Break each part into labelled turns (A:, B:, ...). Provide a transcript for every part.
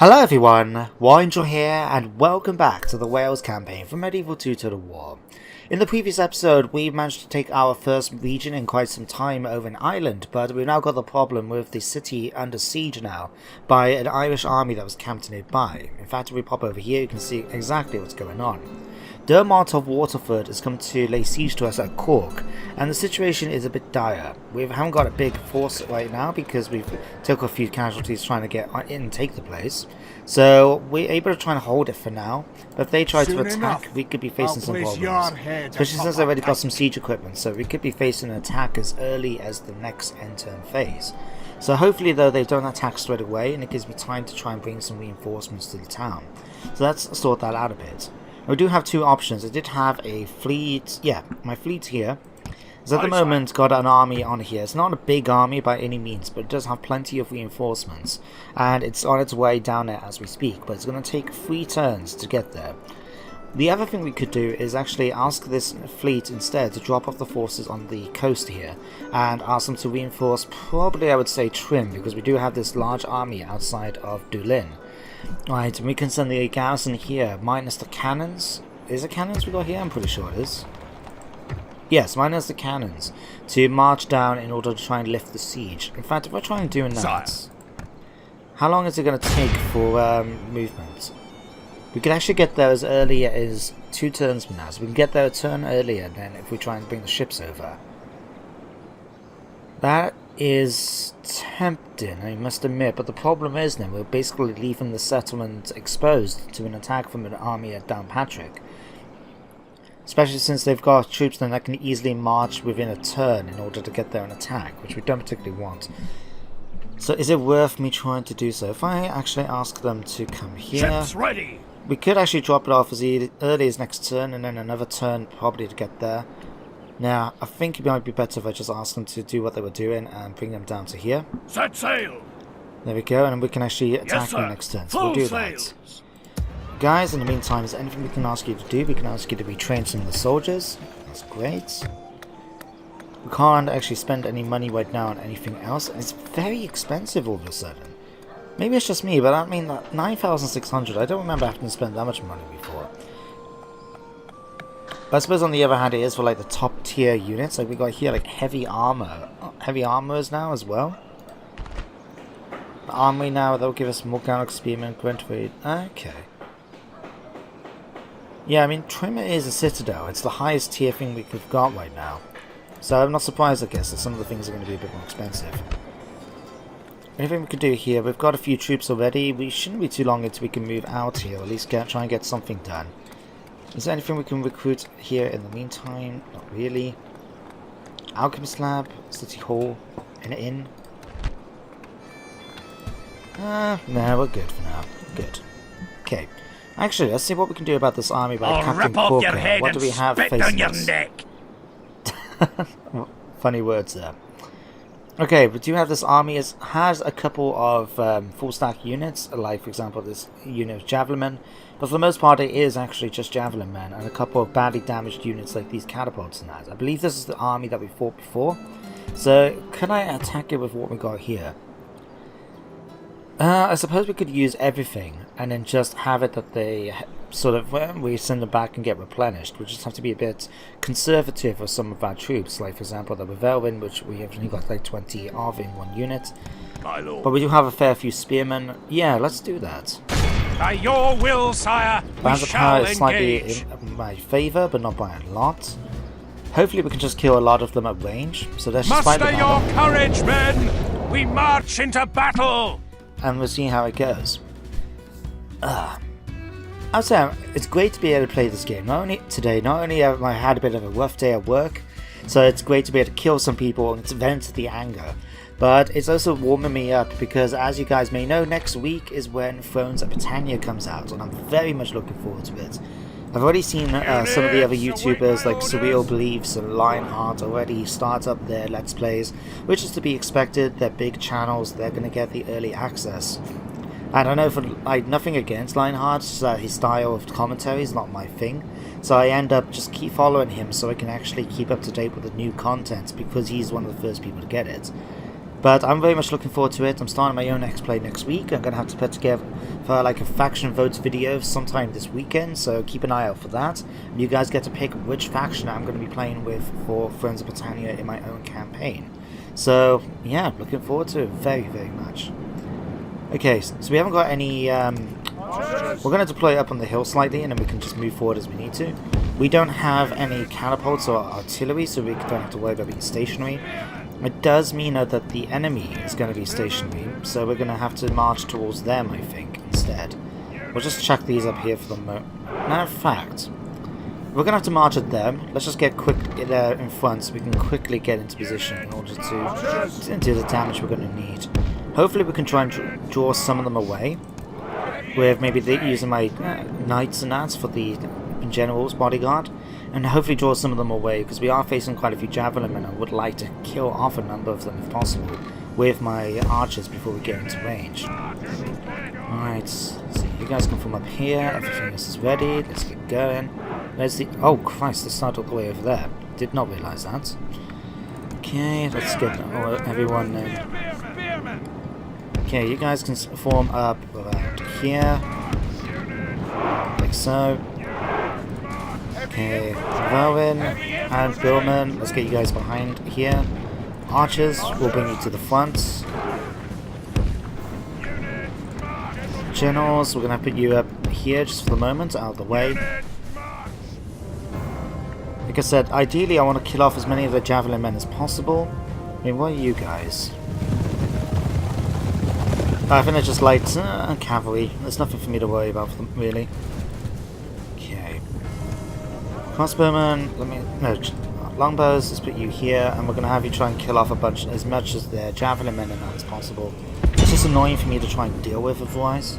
A: Hello everyone, Warangel here, and welcome back to the Wales campaign from Medieval 2 Total War. In the previous episode, we managed to take our first region in quite some time over an island, but we've now got the problem with the city under siege now by an Irish army that was camped nearby. In fact, if we pop over here, you can see exactly what's going on. Dermot of Waterford has come to lay siege to us at Cork, and the situation is a bit dire. We haven't got a big force right now because we've took a few casualties trying to get in and take the place. So we're able to try and hold it for now, but if they try to attack, we could be facing some problems. Especially since I've already got some siege equipment, so we could be facing an attack as early as the next end turn phase. So hopefully though they don't attack straight away, and it gives me time to try and bring some reinforcements to the town. So let's sort that out a bit. We do have two options. I did have a fleet, my fleet here. So at the moment got an army on here. It's not a big army by any means, but it does have plenty of reinforcements. And it's on its way down there as we speak, but it's going to take 3 turns to get there. The other thing we could do is actually ask this fleet instead to drop off the forces on the coast here and ask them to reinforce, probably I would say Trim, because we do have this large army outside of Doulin. Right, and we can send the garrison here, minus the cannons. Is it cannons we got here? I'm pretty sure it is. Yes, minus the cannons, to march down in order to try and lift the siege. In fact, if I try and do that, how long is it going to take for movement? We could actually get there as early as 2 turns from now, so we can get there a turn earlier than if we try and bring the ships over. That is tempting, I must admit, but the problem is then we're basically leaving the settlement exposed to an attack from an army at Downpatrick. Especially since they've got troops then that can easily march within a turn in order to get there and attack, which we don't particularly want. So is it worth me trying to do so? If I actually ask them to come here,
B: ships ready.
A: We could actually drop it off as early as next turn and then another turn probably to get there. Now, I think it might be better if I just ask them to do what they were doing and bring them down to here.
B: Set sail!
A: There we go, and we can actually attack them next turn. So we'll do that. Guys, in the meantime, is there anything we can ask you to do? We can ask you to retrain some of the soldiers. That's great. We can't actually spend any money right now on anything else. And it's very expensive all of a sudden. Maybe it's just me, but I mean, 9,600, I don't remember having to spend that much money before. But I suppose on the other hand it is for like the top tier units. Like we got here like heavy armors now as well. The armory now, that'll give us more Gallic Spearmen, Grunt Raid. Okay. Yeah, I mean Trim is a citadel. It's the highest tier thing we've got right now. So I'm not surprised I guess that some of the things are going to be a bit more expensive. Anything we could do here, we've got a few troops already. We shouldn't be too long until we can move out here, or at least try and get something done. Is there anything we can recruit here in the meantime? Not really. Alchemist Lab, City Hall, an inn. No, we're good for now. We're good. Okay. Actually, let's see what we can do about this army by Captain Corker. What do we have facing us? Funny words there. Okay, we do have this army has a couple of full stack units, like for example this unit of Javelin, but for the most part it is actually just Javelin men and a couple of badly damaged units like these catapults and that. I believe this is the army that we fought before, so can I attack it with what we got here? I suppose we could use everything and then just have it that they sort of, we send them back and get replenished. We just have to be a bit conservative with some of our troops, like for example the Revelwin, which we have only got like 20 of in one unit. But we do have a fair few spearmen. Yeah, let's do that.
B: By your will, sire, we shall engage.
A: Slightly in my favour, but not by a lot. Hopefully we can just kill a lot of them at range. So let's just fight them out.
B: Muster your courage, men! We march into battle!
A: And we'll see how it goes. I'd say it's great to be able to play this game. Not only have I had a bit of a rough day at work, so it's great to be able to kill some people and vent the anger. But it's also warming me up because, as you guys may know, next week is when Thrones of Britannia comes out, and I'm very much looking forward to it. I've already seen some of the other YouTubers like Surreal Beliefs and Lionheart already start up their Let's Plays, which is to be expected. They're big channels, they're going to get the early access. And I know for nothing against Lionheart, his style of commentary is not my thing, so I end up just keep following him so I can actually keep up to date with the new content because he's one of the first people to get it. But I'm very much looking forward to it. I'm starting my own X-Play next week. I'm going to have to put together for like a faction votes video sometime this weekend, so keep an eye out for that. And you guys get to pick which faction I'm going to be playing with for Friends of Britannia in my own campaign. So yeah, looking forward to it very, very much. Okay, so we haven't got any... we're going to deploy up on the hill slightly, and then we can just move forward as we need to. We don't have any catapults or artillery, so we don't have to worry about being stationary. It does mean that the enemy is going to be stationary, so we're going to have to march towards them, I think, instead. We'll just chuck these up here for the moment. Matter of fact, we're going to have to march at them. Let's just get quick in front so we can quickly get into position in order to do the damage we're going to need. Hopefully we can try and draw some of them away, with maybe using my knights and that for the general's bodyguard. And hopefully draw some of them away, because we are facing quite a few javelin men. I would like to kill off a number of them if possible with my archers before we get into range. Alright, so you guys can form up here. Everything else is ready. Let's get going. Where's the... Oh Christ, they start all the way over there. Did not realise that. Okay, let's get everyone in. Okay, you guys can form up around here. Like so. Okay, Rowan and Billman, let's get you guys behind here. Archers will bring you to the front. Generals, we're going to put you up here just for the moment, out of the way. Like I said, ideally I want to kill off as many of the javelin men as possible. I mean, what are you guys? I think they're just light cavalry. There's nothing for me to worry about for them, really. Crossbowmen, longbows, let's put you here, and we're going to have you try and kill off a bunch, as much as their javelin men and that as possible. It's just annoying for me to try and deal with otherwise.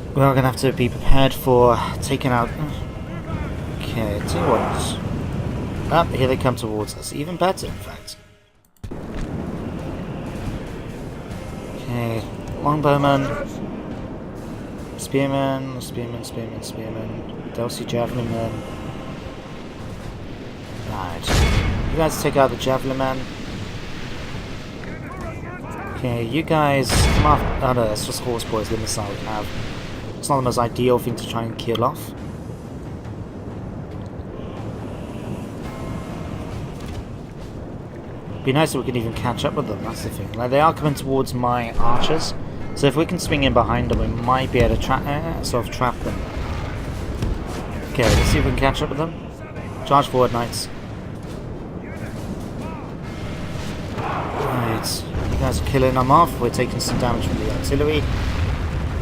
A: We're going to have to be prepared for taking out... Okay, tell you what. Ah, here they come towards us. Even better, in fact. Okay, longbowmen. Spearmen, spearmen. Delsey javelin men. Right. You guys take out the javelin men. Okay, you guys come off. Oh no, that's just horse boys, the missile we have. It's not the most ideal thing to try and kill off. Be nice if we could even catch up with them, that's the thing. Like, they are coming towards my archers. So if we can swing in behind them, we might be able to sort of trap them. Okay, let's see if we can catch up with them. Charge forward, knights. Right, you guys are killing them off. We're taking some damage from the artillery.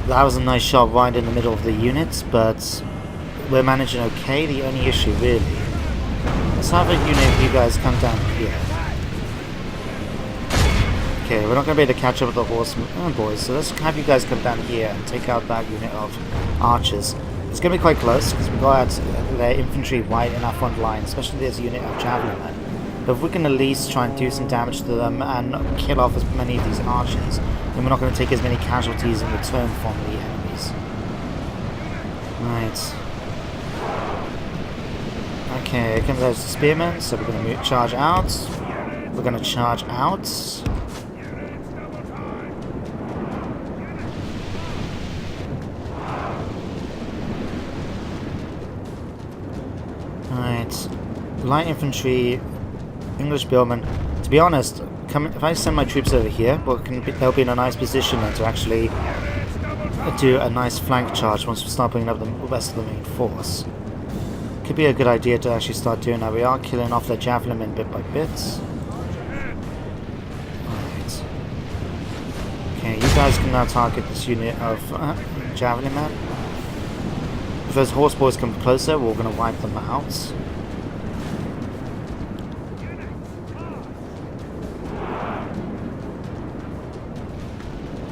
A: That was a nice shot right in the middle of the unit, but we're managing okay. The only issue, really. Let's have a unit of you guys come down here. Okay, we're not going to be able to catch up with the horsemen, boys, so let's have you guys come down here and take out that unit of archers. It's going to be quite close, because we've got their infantry right in our front line, especially this unit of javelin men. But if we can at least try and do some damage to them and kill off as many of these archers, then we're not going to take as many casualties in return from the enemies. Right. Okay, here comes those spearmen, so we're going to charge out. We're going to charge out. Right, light infantry, English billmen. To be honest, if I send my troops over here, they'll be in a nice position then to actually do a nice flank charge once we start bringing up the rest of the main force. Could be a good idea to actually start doing that. We are killing off their javelin men bit by bit. Right. Okay, you guys can now target this unit of javelin men. If those horse boys come closer, we're going to wipe them out.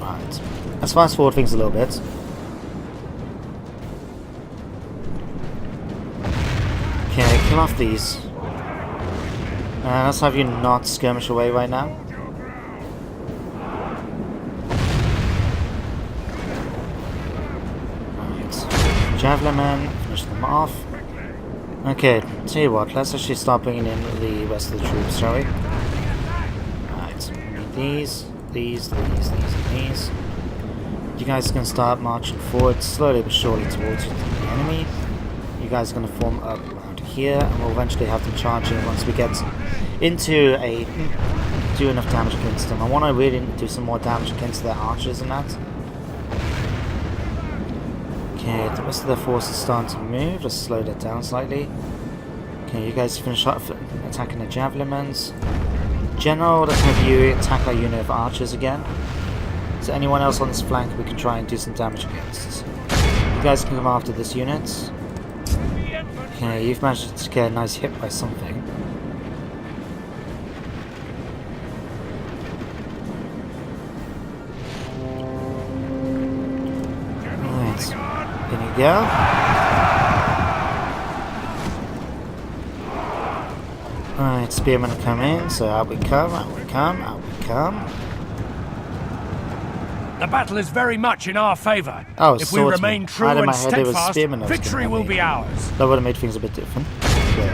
A: Right. Let's fast forward things a little bit. Okay, kill off these. Let's have you not skirmish away right now. Javelin men, finish them off. Okay, tell you what, let's actually start bringing in the rest of the troops, shall we? these, and these. You guys are going to start marching forward slowly but surely towards the enemy. You guys are going to form up around here, and we'll eventually have them charging once we get into a... do enough damage against them. I want to really do some more damage against their archers and that. Okay, the rest of their force is starting to move. Let's slow that down slightly. Okay, you guys finish up attacking the javelinmans. General, let's have you attack our unit of archers again. Is there anyone else on this flank we can try and do some damage against? You guys can come after this unit. Okay, you've managed to get a nice hit by something. Alright, in you go. Alright, spearmen are coming, so out we come, out we come, out we come.
B: The battle is very much in our favour.
A: Oh,
B: if we remain true and steadfast, victory will be ours.
A: That would have made things a bit different. Okay.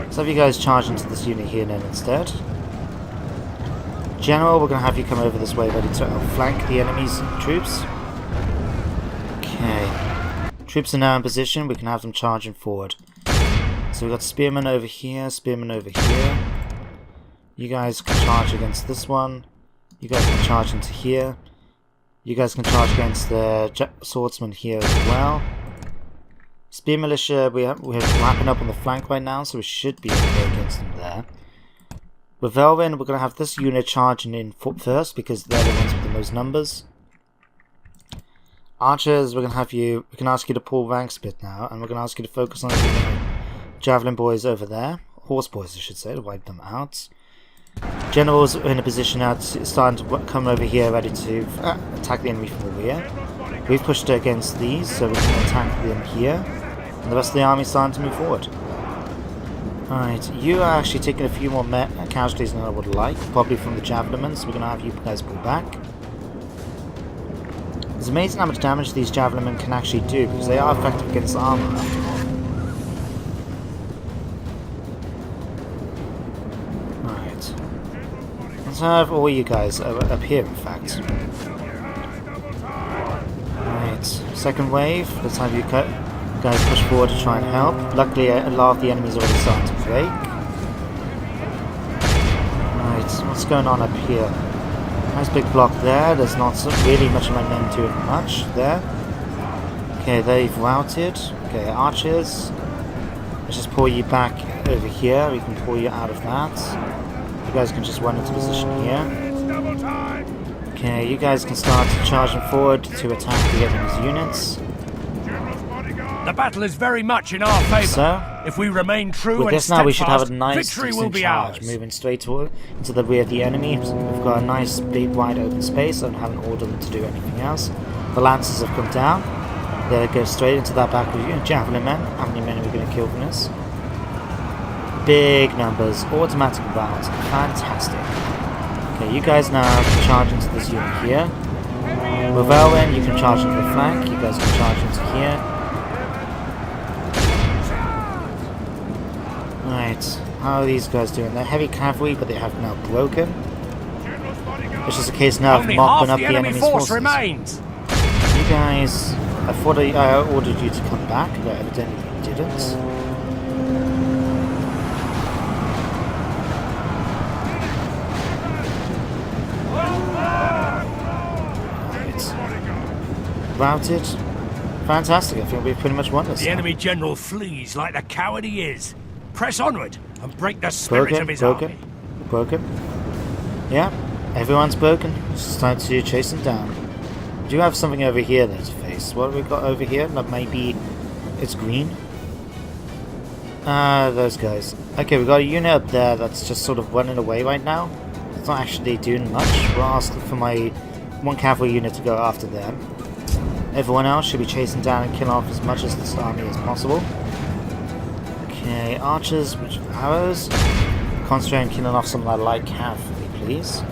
A: So have you guys charge into this unit here then instead. General, we're going to have you come over this way ready to outflank the enemy's troops. Okay. Troops are now in position, we can have them charging forward. So we've got spearmen over here, spearmen over here. You guys can charge against this one. You guys can charge into here. You guys can charge against the swordsman here as well. Spear militia, we're wrapping up on the flank right now, so we should be okay against them there. With Velvin, we're going to have this unit charging in first because they're the ones with the most numbers. Archers, we're going to have you, we can ask you to pull ranks a bit now, and we're going to ask you to focus on the javelin boys over there. Horse boys, I should say, to wipe them out. Generals are in a position now to starting to come over here ready to attack the enemy from the rear. We've pushed against these so we can attack them here. And the rest of the army is starting to move forward. Alright, you are actually taking a few more casualties than I would like, probably from the javelinmen, so we're going to have you guys pull back. It's amazing how much damage these javelinmen can actually do, because they are effective against armor after all. Let's have all you guys up here, in fact. Right, second wave. Let's have you guys push forward to try and help. Luckily, a lot of the enemies already starting to break. Right, what's going on up here? Nice big block there. There's not really much of my men doing much there. Okay, they've routed. Okay, archers. Let's just pull you back over here. We can pull you out of that. You guys can just run into position here. Okay, you guys can start charging forward to attack the enemy's units.
B: The battle is very much in our favour.
A: So,
B: if we remain true
A: with
B: and
A: this now, we should have a
B: steadfast,
A: nice
B: victory will be
A: charge,
B: ours.
A: moving straight into the rear of the enemy. We've got a nice big wide open space. I haven't ordered them to do anything else. The lancers have come down. They'll go straight into that back of javelin men. How many men are we going to kill from this? Big numbers, automatic rounds, fantastic. Okay, you guys now can charge into this unit here. With Elwyn, you can charge into the flank, you guys can charge into here. Right, how are these guys doing? They're heavy cavalry, but they have now broken. It's just a case now of mopping up the enemy's forces.
B: Remains.
A: You guys, I thought I ordered you to come back, but evidently you didn't. Routed. Fantastic. I think we've pretty much won this.
B: The enemy general flees like the coward he is. Press onward and break the spirit of his army.
A: Broken. Yeah, everyone's broken. It's time to chase them down. We do have something over here though to face. What have we got over here? That maybe it's green. Those guys. Okay, we've got a unit up there that's just sort of running away right now. It's not actually doing much. We'll ask for my one cavalry unit to go after them. Everyone else should be chasing down and killing off as much as this army as possible. Okay, archers with arrows. Concentrate on killing off some of that light cavalry, please.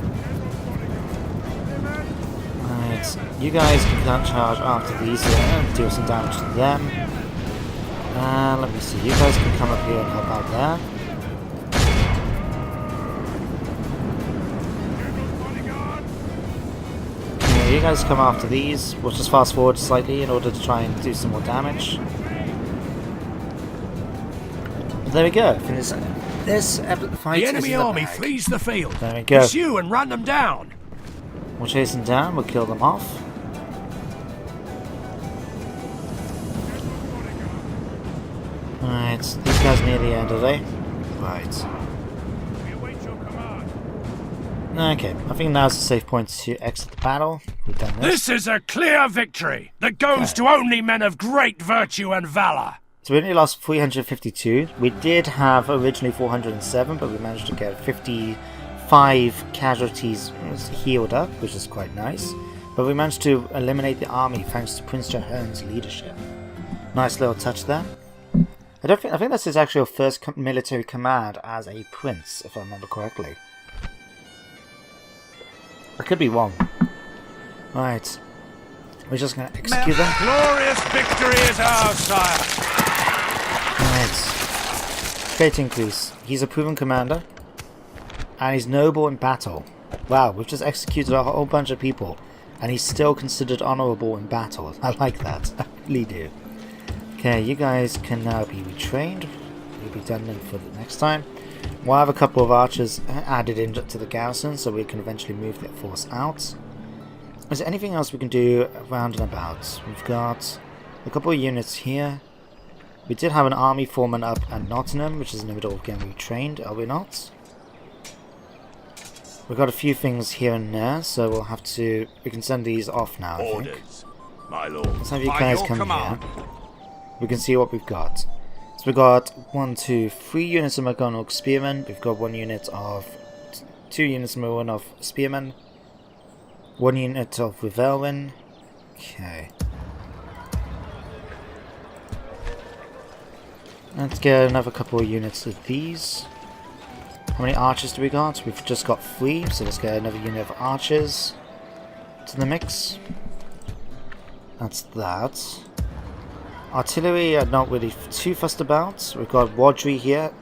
A: Alright, you guys can charge after these and deal some damage to them. Let me see, you guys can come up here and help out there. you guys come after these. We'll just fast forward slightly in order to try and do some more damage. There we go. Finish this fight.
B: The enemy army flees the field.
A: There we go.
B: Pursue and run them down.
A: We'll chase them down. We'll kill them off. Alright, these guys near the end, are they? Right. Okay, I think now's a safe point to exit the battle. We've done this.
B: This is a clear victory that goes to only men of great virtue and valor.
A: So we only lost 352. We did have originally 407, but we managed to get 55 casualties healed up, which is quite nice. But we managed to eliminate the army thanks to Prince Jahan's leadership. Nice little touch there. I think this is actually your first military command as a prince, if I remember correctly. I could be wrong. Right. We're just going to execute them.
B: Glorious victory is ours, sire.
A: Right. Great increase. He's a proven commander. And he's noble in battle. Wow, we've just executed a whole bunch of people. And he's still considered honourable in battle. I like that. I really do. Okay, you guys can now be retrained. You'll be done for the next time. We'll have a couple of archers added into the garrison so we can eventually move that force out. Is there anything else we can do round and about? We've got a couple of units here. We did have an army foreman up at Nottingham, which is in the middle of getting retrained, are we not? We've got a few things here and there, so we'll have to... We can send these off now, I think.
B: My lord.
A: Let's have you guys come here. We can see what we've got. So we've got 3 units of McGonagall Spearmen. We've got 2 units of McGonagall Spearmen. 1 unit of Revelwyn. Okay. Let's get another couple of units of these. How many archers do we got? We've just got 3, so let's get another unit of archers to the mix. That's that. Artillery, I'm not really too fussed about. We've got Wadri here.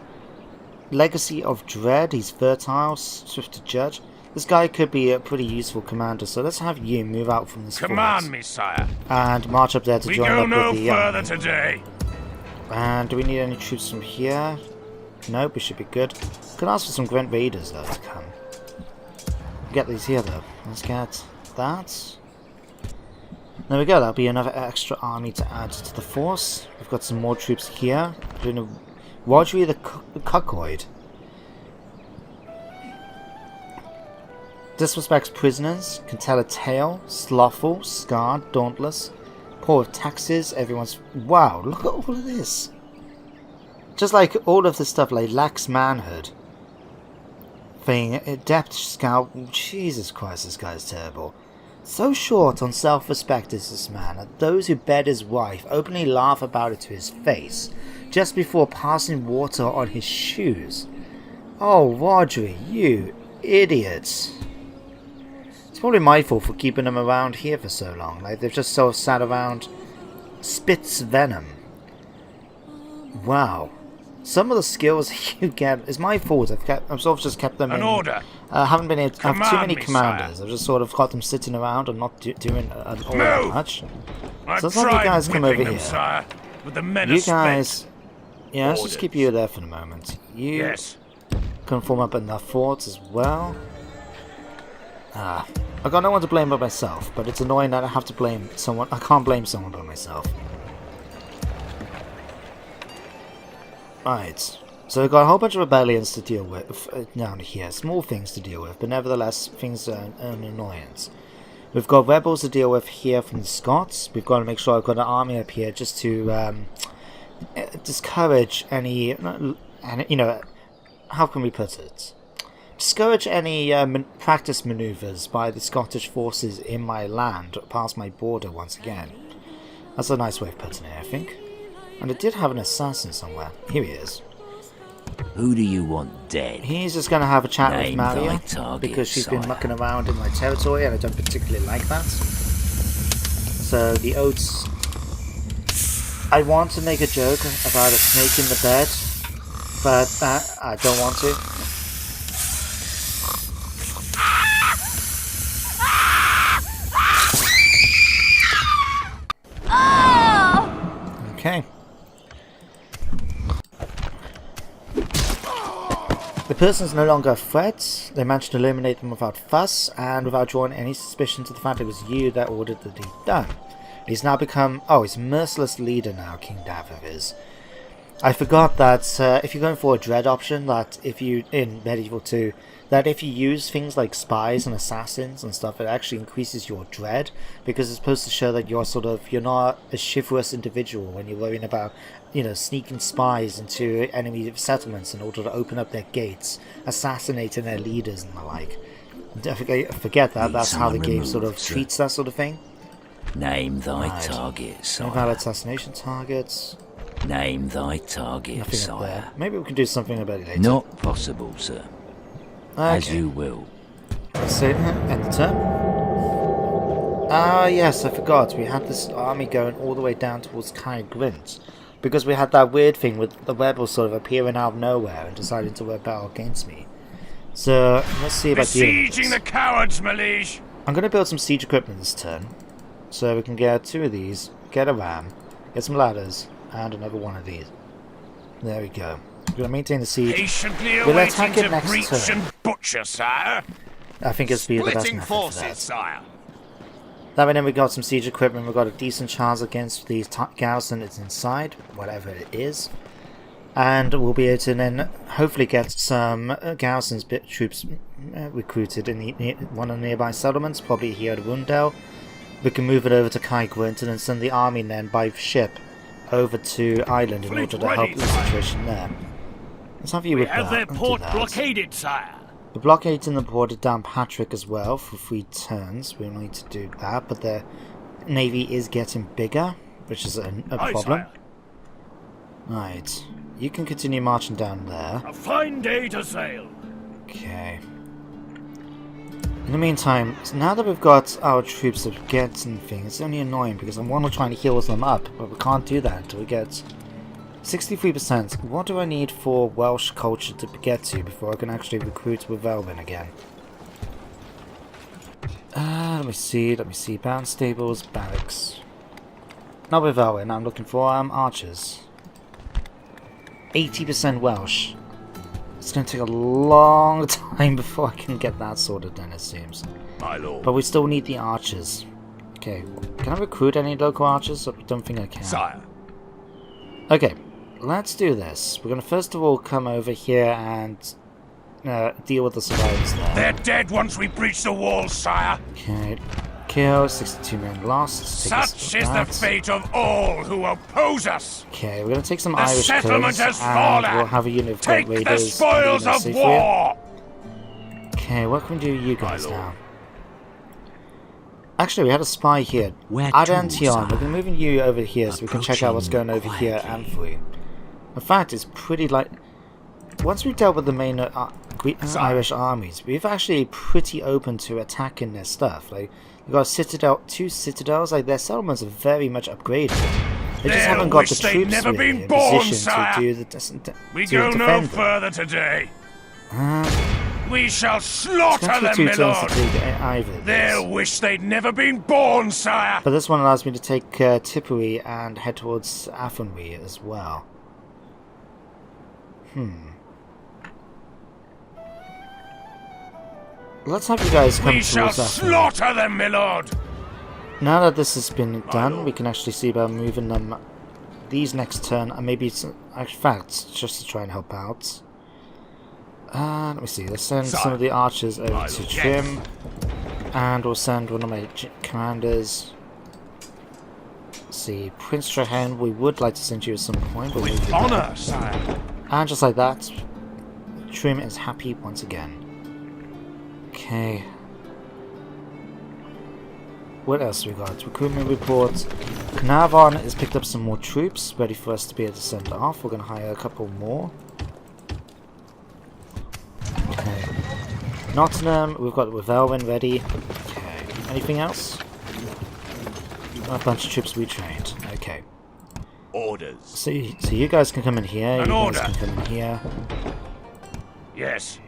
A: Legacy of Dread, he's fertile, swift to judge. This guy could be a pretty useful commander, so let's have you move out from this
B: Command me, sire.
A: and march up there to join up with the...
B: We go no further today.
A: And do we need any troops from here? Nope, we should be good. Could ask for some Gwent Raiders though to come. Get these here though. Let's get that. There we go, that'll be another extra army to add to the force. We've got some more troops here. Wadri the Cuckoid. Disrespects prisoners, can tell a tale, slothful, scarred, dauntless, poor of taxes, everyone's... Wow, look at all of this. Just like all of this stuff, like lacks manhood. Thing, adept scout, Jesus Christ, this guy's terrible. So short on self-respect is this man that those who bed his wife openly laugh about it to his face, just before passing water on his shoes. Oh, Wadri, you idiots. It's probably my fault for keeping them around here for so long. Like, they've just sort of sat around spits venom. Wow. Some of the skills you get is my fault. I've sort of just kept them in
B: order.
A: I haven't been able to have too many commanders.
B: Sire.
A: I've just sort of got them sitting around and not doing all that much. So let's have you
B: tried
A: guys come over
B: whipping
A: here.
B: them, sire, but the men
A: You
B: are spent.
A: guys... Yeah, let's just keep you there for the moment. You
B: Yes.
A: can form up in the forts as well. I got no one to blame but myself, but it's annoying that I have to blame someone. I can't blame someone but myself. Right. So we've got a whole bunch of rebellions to deal with down here. Small things to deal with, but nevertheless, things are an annoyance. We've got rebels to deal with here from the Scots. We've got to make sure I've got an army up here just to discourage any, you know, how can we put it? Discourage any practice maneuvers by the Scottish forces in my land, past my border once again. That's a nice way of putting it, I think. And I did have an assassin somewhere. Here he is.
C: Who do you want dead?
A: He's just going to have a chat with
C: Name
A: Maria,
C: thy target,
A: because she's been
C: sire.
A: mucking around in my territory and I don't particularly like that. So the oats... I want to make a joke about a snake in the bed, but I don't want to. The person's no longer a threat. They managed to eliminate them without fuss and without drawing any suspicion to the fact it was you that ordered the deed done. He's now become... oh, he's a merciless leader now, King Davith is. I forgot that if you're going for a dread option, that if you... in Medieval 2, that if you use things like spies and assassins and stuff, it actually increases your dread, because it's supposed to show that you're not a chivalrous individual when you're worrying about, you know, sneaking spies into enemy settlements in order to open up their gates, assassinating their leaders and the like. Forget that, that's how the game sort of treats that sort of thing.
C: Name thy target, sire.
A: Invalid assassination targets.
C: Name thy target,
A: Nothing up
C: sire.
A: there. Maybe we can do something about it later.
C: Not possible, sir.
A: Okay.
C: As you will.
A: Let's say end the turn. Ah, yes, I forgot. We had this army going all the way down towards Kai Grint, because we had that weird thing with the rebels sort of appearing out of nowhere and deciding to rebel against me. So let's see about
B: besieging the cowards, my liege.
A: I'm going to build some siege equipment this turn, so we can get 2 of these, get a ram, get some ladders, and another one of these. There we go. We're going to maintain the siege.
B: Patiently
A: We'll
B: awaiting
A: attack it
B: to
A: next
B: breach
A: turn.
B: and butcher, sire.
A: I think it's be the best
B: Splitting
A: method
B: forces,
A: for that.
B: sire.
A: That way then we got some siege equipment, we got a decent chance against the garrison that's inside, whatever it is. And we'll be able to then hopefully get some garrison's troops recruited in one of the nearby settlements, probably here at Wundell. We can move it over to Kai Gwent and then send the army then by ship over to Ireland in order to help the situation there. Let's have you with that.
B: Have their
A: and do
B: port
A: that.
B: blockaded, sire.
A: We're blockading the port of Patrick as well for 3 turns. We need to do that, but their navy is getting bigger, which is a problem.
B: Sire.
A: Right, you can continue marching down there.
B: A fine day to sail.
A: Okay. In the meantime, now that we've got our troops of getting things, it's only annoying because I'm one trying to heal them up, but we can't do that until we get 63%. What do I need for Welsh culture to get to before I can actually recruit with Velvin again? Let me see. Bound stables, barracks. Not with Velvin, I'm looking for archers. 80% Welsh. It's going to take a long time before I can get that sorted then, it seems.
B: My lord.
A: But we still need the archers. Okay, can I recruit any local archers? I don't think I can.
B: Sire.
A: Okay, let's do this. We're going to first of all come over here and deal with the survivors there.
B: They're dead once we breach the walls, sire.
A: Okay, kill, 62 men lost.
B: Such is the fate of all who oppose us.
A: Okay, we're going to take some
B: The
A: Irish
B: settlement
A: codes
B: has
A: and
B: fallen.
A: we'll have a unit of
B: Take
A: Great
B: the
A: Raiders.
B: spoils of war.
A: Okay, what can we do with you guys
B: lord.
A: now? Actually, we had a spy here.
C: Where to,
A: Adantion,
C: sire?
A: we're going to move you over here so we can check out what's going over
C: Approaching
A: here
C: quietly.
A: and for you. In fact, it's pretty like... Once we've dealt with the main Irish armies, we've actually pretty open to attacking their stuff. Like, we've got a citadel, 2 citadels, like their settlements are very much upgraded. They just
B: They'll
A: haven't got
B: wish
A: the
B: they'd
A: troops
B: never
A: really
B: been
A: in
B: born,
A: position
B: sire.
A: to do the
B: We
A: to
B: go no
A: defend them.
B: further today.
A: Uh,
B: We shall
A: it's
B: slaughter
A: going to
B: them,
A: take 2
B: my
A: turns
B: lord.
A: to take either of these.
B: They'll wish they'd never been born, sire.
A: But this one allows me to take Tipperary and head towards Athenry as well. Let's have you guys come
B: We shall
A: towards Athenry.
B: slaughter them, my lord.
A: Now that this has been done, we can actually see about moving them these next turn, and maybe it's, in fact, just to try and help out. Let me see, let's send some of the archers over to Trim, and we'll send one of my commanders. Let's see, Prince Trahan, we would like to send you at some point, but we'll
B: With
A: do
B: honor,
A: that.
B: sire.
A: And just like that, Trim is happy once again. Okay. What else we got? Recruitment report. Carnarvon has picked up some more troops, ready for us to be able to send off. We're going to hire a couple more. Okay. Nottingham, we've got Elwyn ready. Okay. Anything else? A bunch of troops we trained. Okay.
B: Orders.
A: So you guys can come in here.
B: An
A: You
B: order.
A: guys can come in here.
B: Yes.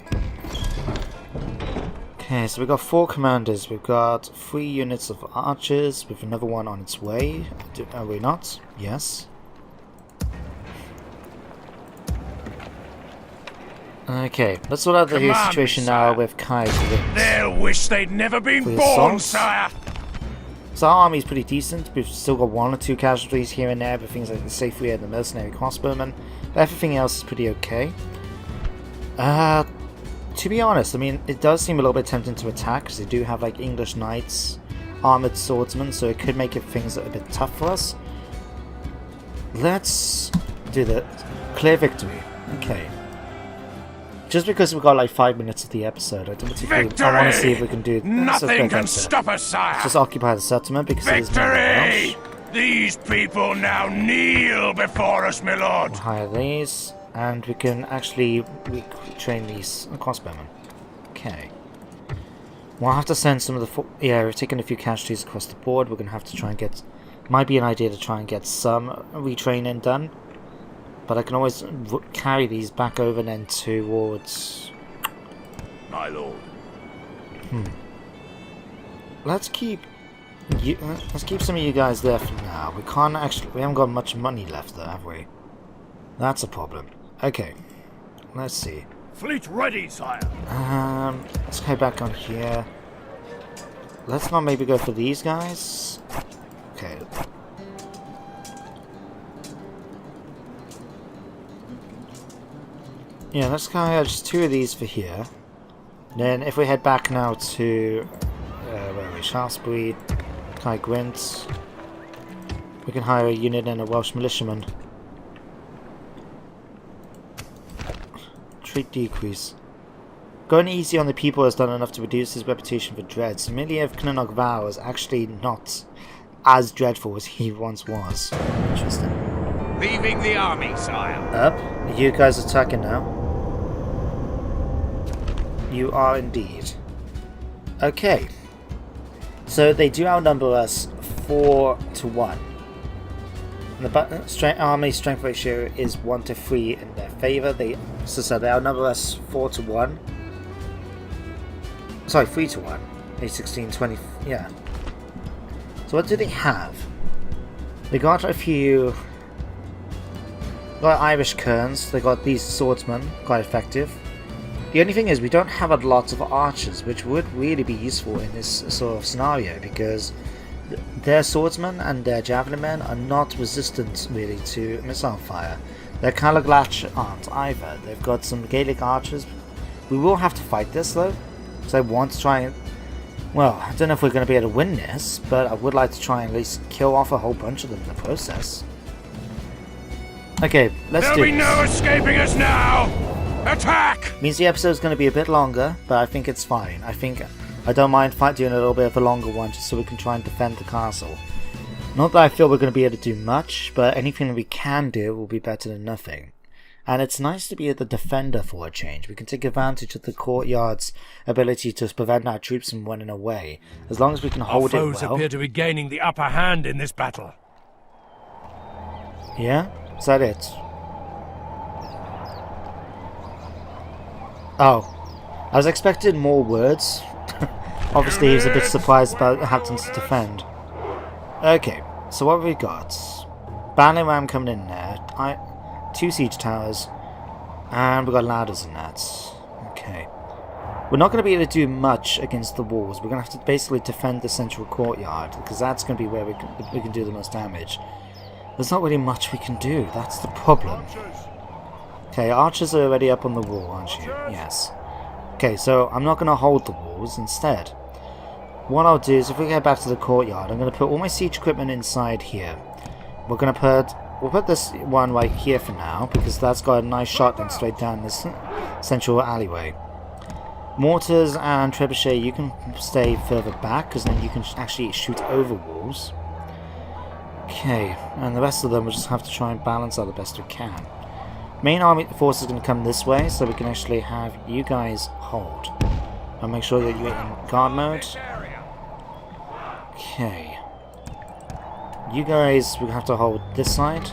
A: Okay, so we've got 4 commanders. We've got 3 units of archers with another one on its way. Are we not? Yes. Okay, let's sort out the
B: Command me,
A: situation now
B: sire.
A: with Kai. Grint.
B: They'll wish they'd never been
A: For the
B: born,
A: assault?
B: sire.
A: So our army's pretty decent. We've still got 1 or 2 casualties here and there, but things like the Safeway and the mercenary crossbowmen. But everything else is pretty okay. To be honest, I mean, it does seem a little bit tempting to attack, because they do have like English knights, armored swordsmen, so it could make things a bit tough for us. Let's do the clear victory. Okay. Just because we've got like 5 minutes of the episode, I don't particularly. I want to see if we can do.
B: Nothing can stop us, sire.
A: Let's just occupy the settlement because it is
B: Victory! These people now kneel before us, my lord.
A: We'll hire these, and we can actually train these crossbowmen. Okay. We'll have to send some of the. Yeah, we've taken a few casualties across the board. We're gonna have to try and get. Might be an idea to try and get some retraining done. But I can always carry these back over then towards...
B: My lord.
A: Let's keep some of you guys there for now. We haven't got much money left though, have we? That's a problem. Okay. Let's see.
B: Fleet ready, sire.
A: Let's go back on here. Let's not maybe go for these guys. Okay. Yeah, let's kind of just 2 of these for here. Then if we head back now to where are we? Shaftesbury, Kai Grint, we can hire a unit and a Welsh militiaman. Trait decrease. Going easy on the people has done enough to reduce his reputation for dread. So Millie of Cynnog Vow is actually not as dreadful as he once was. Interesting.
B: Leaving the army, sire.
A: Up. You guys attacking now? You are indeed. Okay. So they do outnumber us 4 to 1. And the army strength ratio is 1 to 3 in their favour. They outnumber us 4 to 1. Sorry, 3 to 1. 8, 16, 20. Yeah. So what do they have? They got a few. Got Irish kerns. They got these swordsmen, quite effective. The only thing is we don't have a lot of archers, which would really be useful in this sort of scenario, because their swordsmen and their javelin men are not resistant really to missile fire. Their Calaglach aren't either. They've got some Gaelic archers. We will have to fight this though, because I want to try and... Well, I don't know if we're going to be able to win this, but I would like to try and at least kill off a whole bunch of them in the process. Okay, let's do
B: There'll be
A: this.
B: no escaping us now! Attack!
A: Means the episode's going to be a bit longer, but I think it's fine. I don't mind doing a little bit of a longer one just so we can try and defend the castle. Not that I feel we're going to be able to do much, but anything that we can do will be better than nothing. And it's nice to be the defender for a change. We can take advantage of the courtyard's ability to prevent our troops from running away, as long as we can hold it well.
B: Our foes appear to be gaining the upper hand in this battle.
A: Yeah? Is that it? Oh. I was expecting more words. Obviously he was a bit surprised about having to defend. Okay, so what have we got? Bandit Ram coming in there. 2 siege towers. And we've got ladders in that. Okay. We're not going to be able to do much against the walls. We're going to have to basically defend the central courtyard, because that's going to be where we can do the most damage. There's not really much we can do. That's the problem. Okay, archers are already up on the wall, aren't you? Yes. Okay, so I'm not going to hold the walls. Instead, what I'll do is, if we get back to the courtyard, I'm going to put all my siege equipment inside here. We'll put this one right here for now, because that's got a nice shotgun straight down this central alleyway. Mortars and trebuchet, you can stay further back, because then you can actually shoot over walls. Okay, and the rest of them we'll just have to try and balance out the best we can. Main army force is going to come this way, so we can actually have you guys hold. I'll make sure that you're in guard mode. Okay. You guys, we have to hold this side.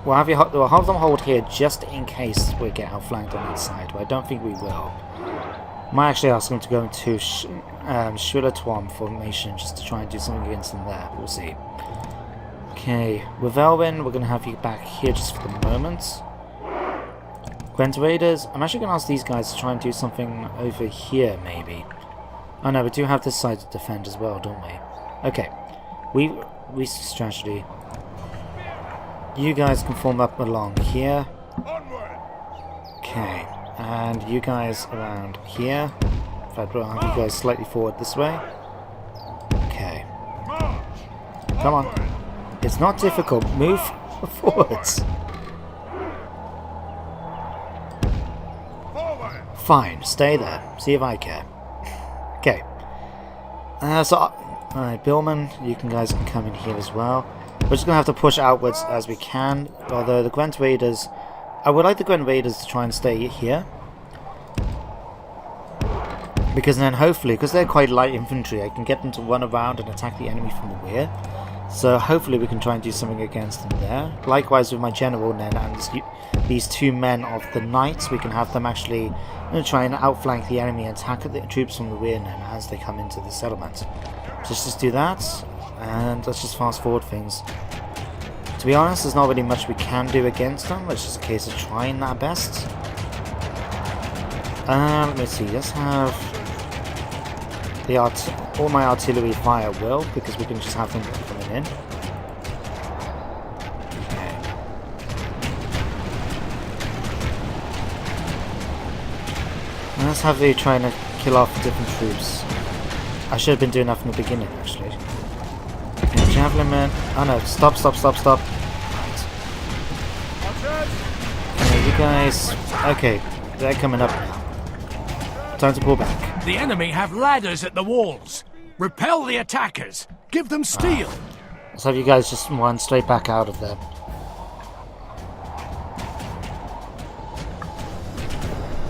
A: We'll have them hold here just in case we get outflanked on that side, but I don't think we will. Might actually ask them to go into Shrilatuam formation just to try and do something against them there. We'll see. Okay, with Elwyn, we're going to have you back here just for the moment. Gwent Raiders, I'm actually going to ask these guys to try and do something over here, maybe. Oh no, we do have this side to defend as well, don't we? Okay. We strategy. You guys can form up along here. Okay. And you guys around here. In fact, we'll have you guys slightly forward this way. Okay. Come on. It's not difficult. Move forwards. Fine. Stay there. See if I care. Okay. Alright, Billman, you guys can come in here as well. We're just going to have to push outwards as we can. Although the Gwent Raiders... I would like the Gwent Raiders to try and stay here. Because then hopefully, because they're quite light infantry, I can get them to run around and attack the enemy from the rear. So hopefully we can try and do something against them there. Likewise with my general then and these two men of the knights, we can have them actually try and outflank the enemy and attack the troops from the rear then as they come into the settlement. So let's just do that, and let's just fast forward things. To be honest, there's not really much we can do against them, it's just a case of trying our best. Let me see, let's have all my artillery fire well, because we can just have them coming in. Okay. And let's have you trying to kill off different troops. I should have been doing that from the beginning, actually. Okay, javelin man. Oh no, stop. Right. Okay, you guys. Okay, they're coming up now. Time to pull back.
B: The enemy have ladders at the walls. Repel the attackers. Give them steel.
A: Let's have you guys just run straight back out of there.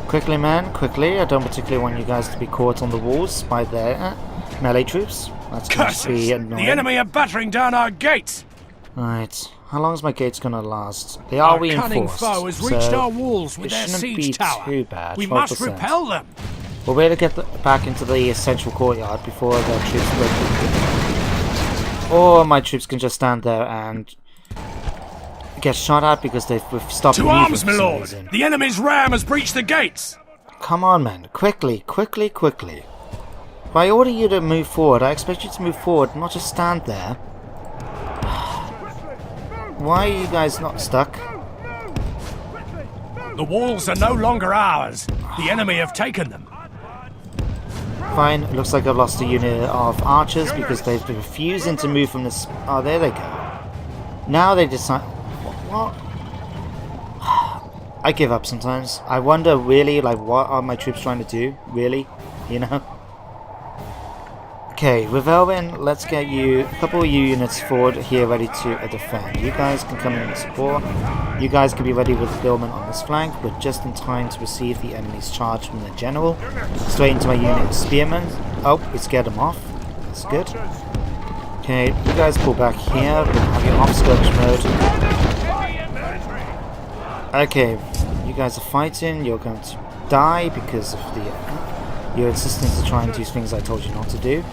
A: Quickly, man, quickly. I don't particularly want you guys to be caught on the walls by their melee troops. That's going to be annoying.
B: The enemy are battering down our gates.
A: Right. How long is my gates going to last? They are reinforced.
B: Our cunning foe has reached our walls with their siege tower.
A: Too bad.
B: We
A: 12%.
B: must repel them.
A: We'll be able to get back into the central courtyard before the troops break. Or my troops can just stand there and get shot at because we've stopped moving.
B: To arms, my lord! The enemy's ram has breached the gates!
A: Come on, man. Quickly. If I order you to move forward, I expect you to move forward, not just stand there. Why are you guys not stuck?
B: The walls are no longer ours. The enemy have taken them.
A: Fine, it looks like I've lost a unit of archers because they've been refusing to move from this. Oh, there they go. Now they decide. What? I give up sometimes. I wonder really, like, what are my troops trying to do? Really? You know? Okay, with Elwin, let's get you a couple of units forward here ready to defend. You guys can come in and support. You guys can be ready with the Billman on this flank. We're just in time to receive the enemy's charge from the general. Straight into my unit of spearmen. Oh, we scared them off. That's good. Okay, you guys pull back here. We'll have you off skirmish mode. Okay, you guys are fighting. You're going to die because of your insistence to try and do things I told you not to do.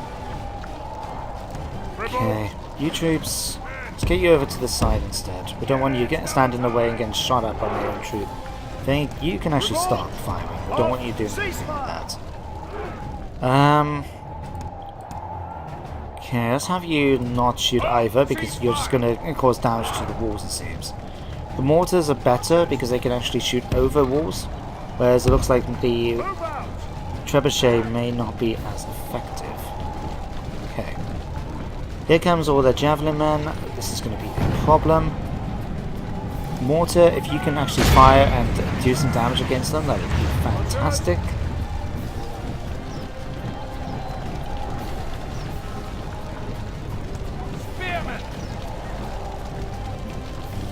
A: Okay, you troops, let's get you over to the side instead. We don't want you stand in the way and getting shot at by my own troop. I think you can actually stop firing. We don't want you doing anything like that. Okay, let's have you not shoot either because you're just going to cause damage to the walls, it seems. The mortars are better because they can actually shoot over walls, whereas it looks like the trebuchet may not be as effective. Okay. Here comes all the javelin men. This is going to be a problem. Mortar, if you can actually fire and do some damage against them, that would be fantastic.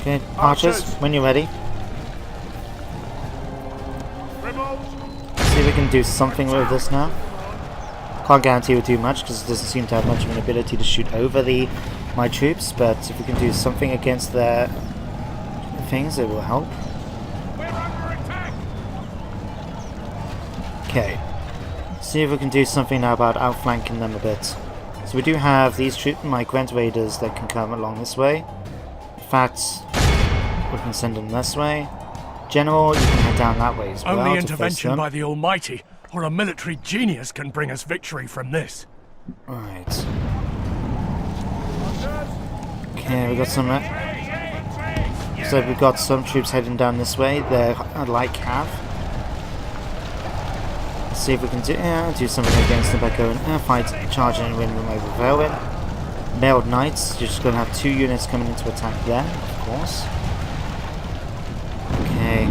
A: Okay, archers, when you're ready. See if we can do something with this now. Can't guarantee we'll do much because it doesn't seem to have much of an ability to shoot over my troops, but if we can do something against their things, it will help. Okay. See if we can do something now about outflanking them a bit. So we do have these troops, my Gwent Raiders, that can come along this way. In fact, we can send them this way. General, you can head down that way as well.
B: Only
A: to face
B: intervention
A: them.
B: by the Almighty or a military genius can bring us victory from this.
A: Right. Okay, we got some. So we've got some troops heading down this way. They're light cav. Let's see if we can do something against them by going fight, charging and win them over Velwyn. Mailed Knights, you're just going to have 2 units coming into attack there, of course. Okay.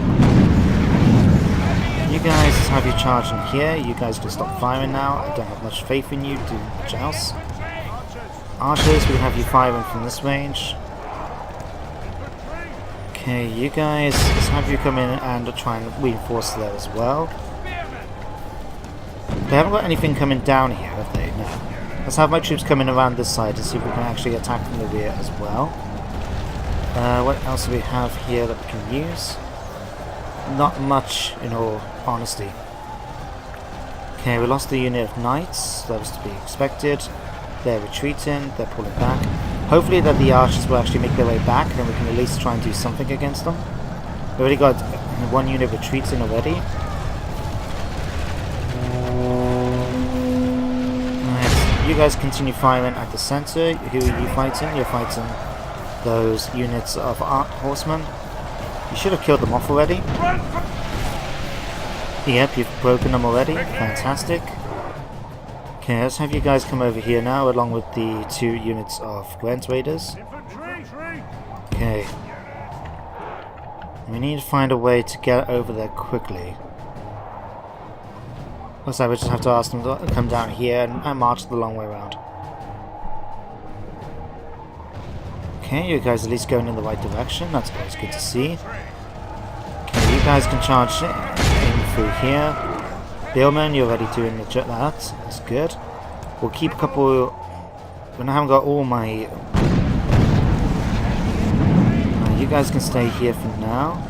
A: You guys have you charging here. You guys can stop firing now. I don't have much faith in you to do much else. Archers, we have you firing from this range. Okay, you guys, let's have you come in and try and reinforce there as well. They haven't got anything coming down here, have they? No. Let's have my troops coming around this side to see if we can actually attack from the rear as well. What else do we have here that we can use? Not much, in all honesty. Okay, we lost the unit of knights. That was to be expected. They're retreating. They're pulling back. Hopefully that the archers will actually make their way back, and then we can at least try and do something against them. We already got 1 unit retreating already. Right, you guys continue firing at the center. Who are you fighting? You're fighting those units of horsemen. You should have killed them off already. Yep, you've broken them already. Fantastic. Okay, let's have you guys come over here now, along with the 2 units of Gwent Raiders. Okay. We need to find a way to get over there quickly. Looks like we just have to ask them to come down here and march the long way around. Okay, you guys at least going in the right direction. That's always good to see. Okay, you guys can charge in through here. Billman, you're already doing that. That's good. We'll keep a couple. When I haven't got all my. You guys can stay here for now.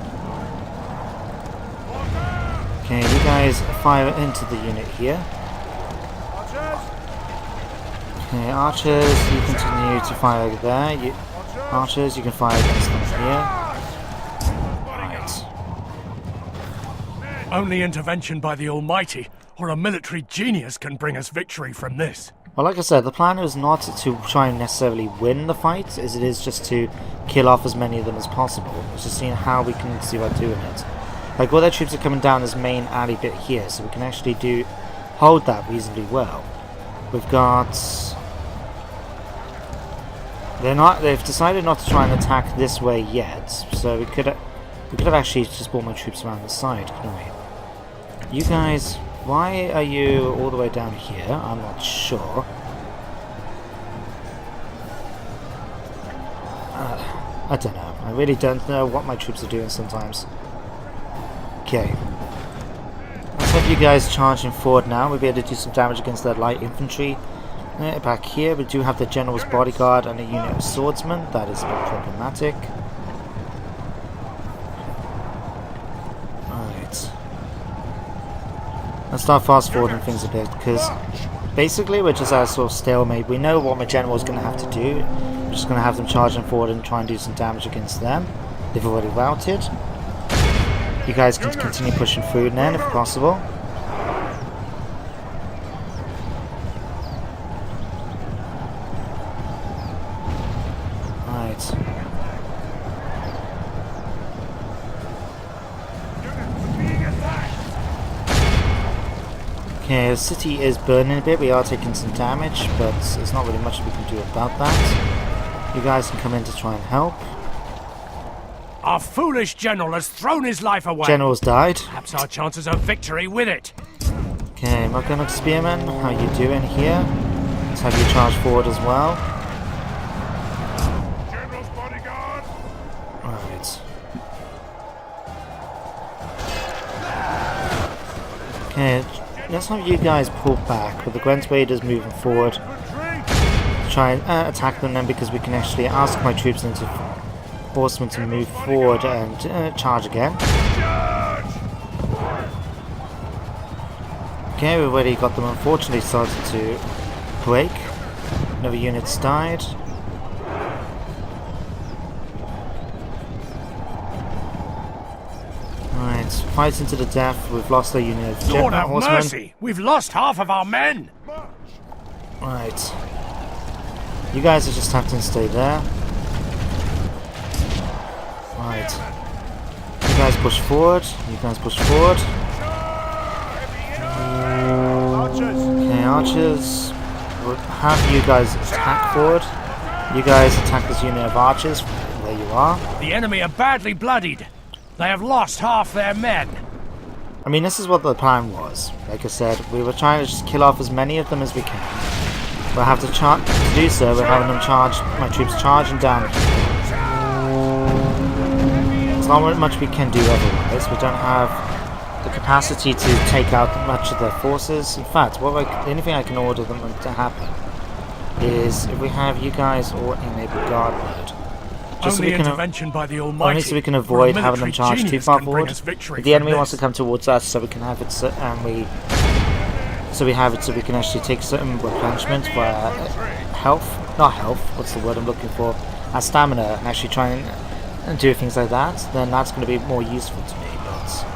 A: Okay, you guys fire into the unit here. Okay, archers, you continue to fire there. Archers, you can fire against them here. Right.
B: Only intervention by the Almighty or a military genius can bring us victory from this.
A: Well, like I said, the plan is not to try and necessarily win the fight, as it is just to kill off as many of them as possible. It's just seeing how we can see about doing it. Like, all their troops are coming down this main alley bit here, so we can actually hold that reasonably well. We've got. They've decided not to try and attack this way yet, so we could have actually just brought my troops around the side, couldn't we? You guys, why are you all the way down here? I'm not sure. I don't know. I really don't know what my troops are doing sometimes. Okay. Let's have you guys charging forward now. We'll be able to do some damage against that light infantry. Back here, we do have the general's bodyguard and a unit of swordsmen. That is a bit problematic. Alright. Let's start fast forwarding things a bit, because basically we're just at a sort of stalemate. We know what my general is going to have to do. We're just going to have them charging forward and try and do some damage against them. They've already routed. You guys can continue pushing through then, if possible. Right. Okay, the city is burning a bit. We are taking some damage, but there's not really much we can do about that. You guys can come in to try and help.
B: Our foolish general has thrown his life away.
A: General's died.
B: Perhaps our chances of victory with it.
A: Okay, Mechanic Spearman, how you doing here? Let's have you charge forward as well.
B: General's bodyguard.
A: Right. Okay, let's have you guys pull back with the Gwent Raiders moving forward. Try and attack them then, because we can actually ask my troops into horsemen to move forward and charge again. Okay, we've already got them unfortunately started to break. Another unit's died. Alright, fighting to the death. We've lost our unit of
B: Lord
A: jet
B: have
A: horsemen.
B: mercy! We've lost half of our men!
A: Right. You guys will just have to stay there. Right. You guys push forward. You guys push forward. Okay, archers. We'll have you guys attack forward. You guys attack this unit of archers. There you are.
B: The enemy are badly bloodied. They have lost half their men.
A: I mean, this is what the plan was. Like I said, we were trying to just kill off as many of them as we can. We'll have to do so, we're having them charge, my troops charging down. There's not much we can do otherwise. We don't have the capacity to take out much of their forces. In fact, the only thing I can order them to happen is if we have you guys all enable guard mode. Just
B: Only
A: so we can,
B: intervention by the Almighty.
A: only so we can avoid having them charge too far forward. If the enemy wants to come towards us, so we can have it, so we can actually take certain replenishment for not health, what's the word I'm looking for, our stamina, and actually try and do things like that, then that's going to be more useful to me. But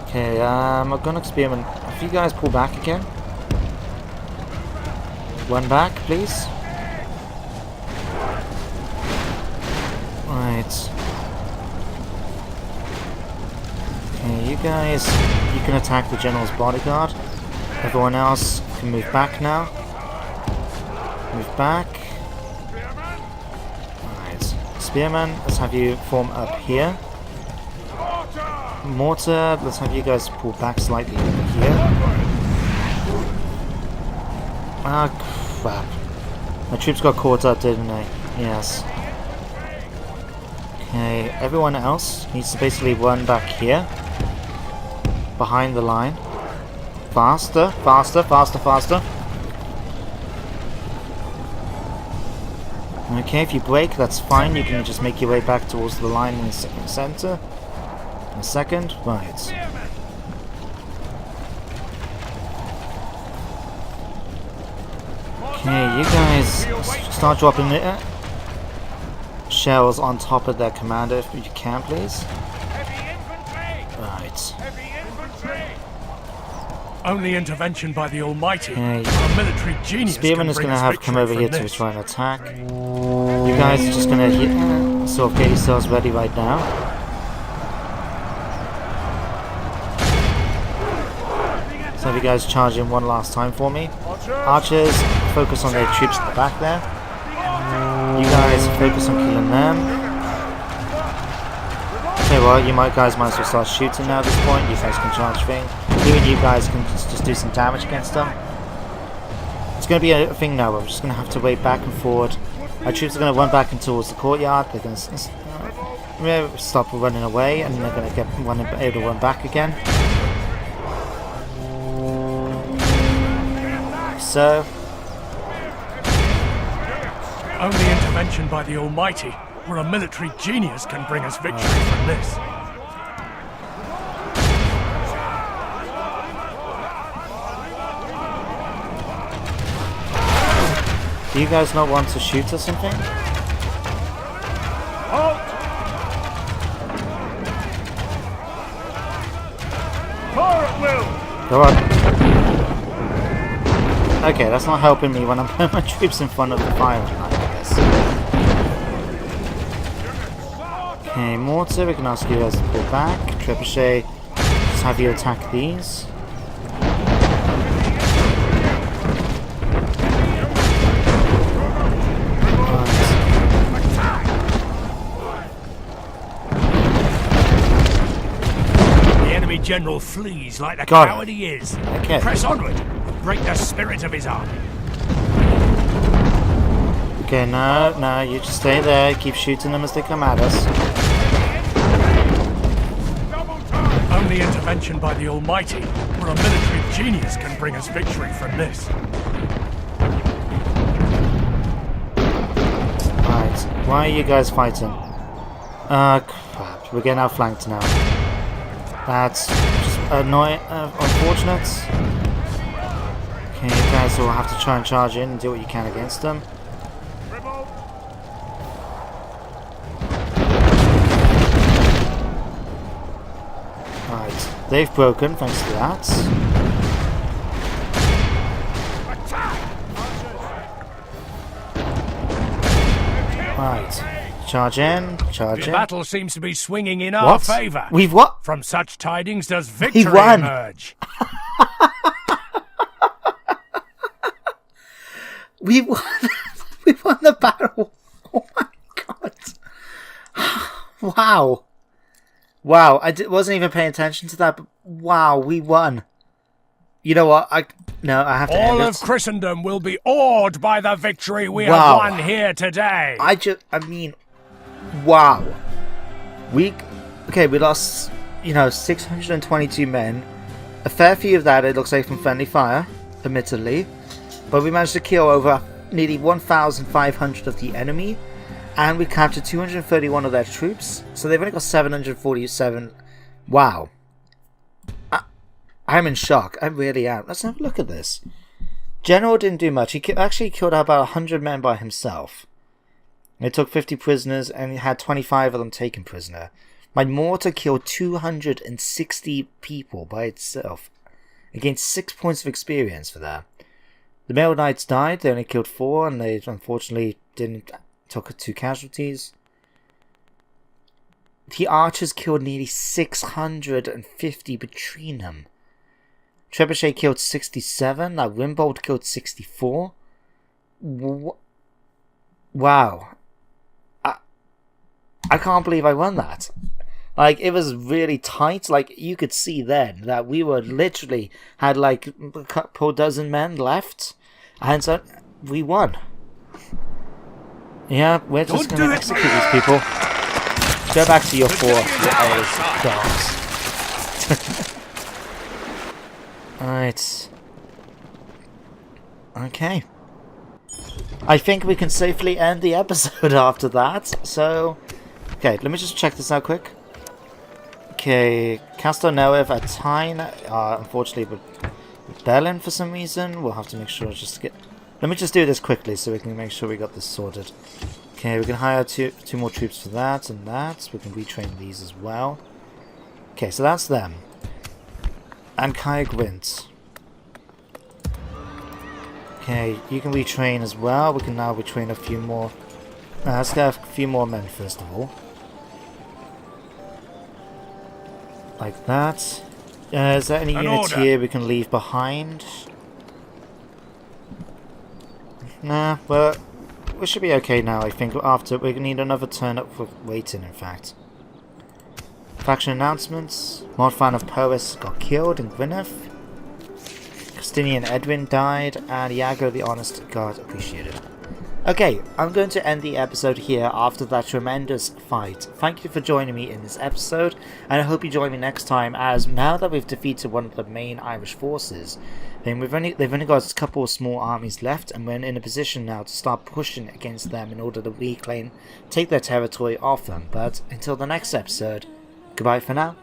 A: okay, I'm going to experiment. If you guys pull back again, one back, please. Right. Okay, you guys, you can attack the general's bodyguard. Everyone else can move back now. Move back. Alright. Spearman, let's have you form up here. Mortar, let's have you guys pull back slightly over here. Ah, crap. My troops got caught up, didn't they? Yes. Okay, everyone else needs to basically run back here. Behind the line. Faster, faster, faster, faster. Okay, if you break, that's fine. You can just make your way back towards the line in the center. In a second. Right. Okay, you guys start dropping it. Shells on top of their commander if you can, please. Right.
B: Only intervention by the Almighty.
A: Okay.
B: A military genius.
A: Spearman is going to have to come over here to try and attack. You guys are just going to sort of get yourselves ready right now. So have you guys charge in one last time for me. Archers, focus on their troops in the back there. You guys focus on killing them. Okay, well, guys might as well start shooting now at this point. You guys can charge thing. You guys can just do some damage against them. It's going to be a thing now. We're just going to have to wait back and forward. Our troops are going to run back in towards the courtyard. They're going to stop running away, and they're going to get able to run back again. So.
B: Only intervention by the Almighty, where a military genius can bring us victory from this.
A: Do you guys not want to shoot or something?
B: Halt! Fire at will!
A: Go on. Okay, that's not helping me when I'm putting my troops in front of the firing line, I guess. Okay, mortar, we can ask you guys to pull back. Trebuchet, just have you attack these.
B: General flees like the coward he is.
A: Okay.
B: Press onward. Break the spirit of his army.
A: Okay, no, you just stay there. Keep shooting them as they come at us.
B: Only intervention by the Almighty, where a military genius can bring us victory from this.
A: Right, why are you guys fighting? Crap, we're getting outflanked now. That's just unfortunate. Okay, you guys will have to try and charge in and do what you can against them. Right, they've broken thanks to that. Right, charge in, charge
B: The
A: in.
B: battle seems to be swinging in our
A: What?
B: favour.
A: We've what?
B: From such tidings does victory
A: won.
B: emerge.
A: We won. We won the battle. Oh my god! Wow, wow! Wasn't even paying attention to that. But wow, we won. You know what? I have to
B: All
A: end
B: of
A: it.
B: Christendom will be awed by the victory we
A: Wow.
B: have won here today.
A: I mean, wow. We lost, 622 men. A fair few of that, it looks like, from friendly fire, admittedly. But we managed to kill over nearly 1,500 of the enemy. And we captured 231 of their troops. So they've only got 747. Wow. I'm in shock. I really am. Let's have a look at this. General didn't do much. He actually killed about 100 men by himself. He took 50 prisoners and he had 25 of them taken prisoner. My mortar killed 260 people by itself. Against 6 points of experience for that. The male knights died. They only killed 4 and they unfortunately took 2 casualties. The archers killed nearly 650 between them. Trebuchet killed 67. That Rimbold killed 64. Wow. I can't believe I won that. Like, it was really tight. Like, you could see then that we were literally had like a couple dozen men left. And so we won. Yeah, we're just going to execute these people. Go back to your 4 dogs. Alright. Okay. I think we can safely end the episode after that. So, okay, let me just check this out quick. Okay, Castelnuovo at Tyne, unfortunately, rebelling for some reason. We'll have to make sure just to get... Let me just do this quickly so we can make sure we got this sorted. Okay, we can hire two more troops for that and that. We can retrain these as well. Okay, so that's them. And Kai Gwent. Okay, you can retrain as well. We can now retrain a few more. Let's get a few more men first of all. Like that. Is there any units here we can leave behind? Nah, but we should be okay now, I think. After, we need another turn up for waiting, in fact. Faction announcements. Mod fan of Poes got killed in Gwyneth. Justinian Edwin died, and Iago the Honest God appreciated. Okay, I'm going to end the episode here after that tremendous fight. Thank you for joining me in this episode, and I hope you join me next time, as now that we've defeated one of the main Irish forces, then they've only got a couple of small armies left, and we're in a position now to start pushing against them in order to take their territory off them. But until the next episode, goodbye for now.